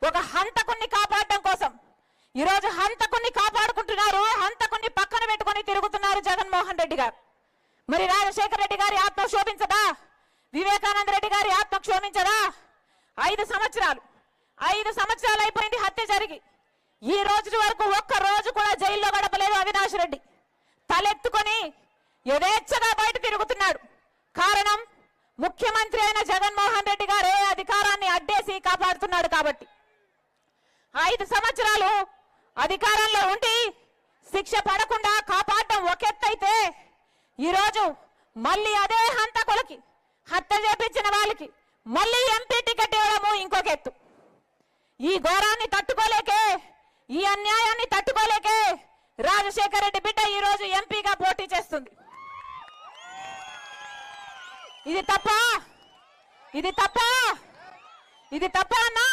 ఒక హంతకుణ్ణి కాపాడడం కోసం ఈరోజు హంతకుణ్ణి కాపాడుకుంటున్నారు, హంతకుణ్ణి పక్కన పెట్టుకొని తిరుగుతున్నారు జగన్మోహన్ రెడ్డి గారు. మరి రాజశేఖర రెడ్డి గారి ఆత్మ క్షోభించదా? వివేకానంద రెడ్డి గారి ఆత్మ క్షోభించదా? 5 సంవత్సరాలు అయిపోయింది హత్య జరిగి. ఈ రోజు వరకు ఒక్క రోజు కూడా జైల్లో గడపలేదు అవినాష్ రెడ్డి. తలెత్తుకొని యథేచ్ఛగా బయట తిరుగుతున్నాడు. కారణం ముఖ్యమంత్రి అయిన జగన్మోహన్ రెడ్డి గారే అధికారాన్ని అడ్డేసి కాపాడుతున్నాడు కాబట్టి. 5 సంవత్సరాలు అధికారంలో ఉండి శిక్ష పడకుండా కాపాడడం ఒకెత్తైతే, ఈరోజు మళ్ళీ అదే హంతకులకి, హత్య చేపించిన వాళ్ళకి మళ్ళీ ఎంపీ టికెట్ ఇవ్వడము ఇంకొక ఎత్తు. ఈ ఘోరాన్ని తట్టుకోలేకే, ఈ అన్యాయాన్ని తట్టుకోలేకే రాజశేఖర రెడ్డి బిడ్డ ఈ రోజు ఎంపీగా పోటీ చేస్తుంది. ఇది తప్ప అన్నా?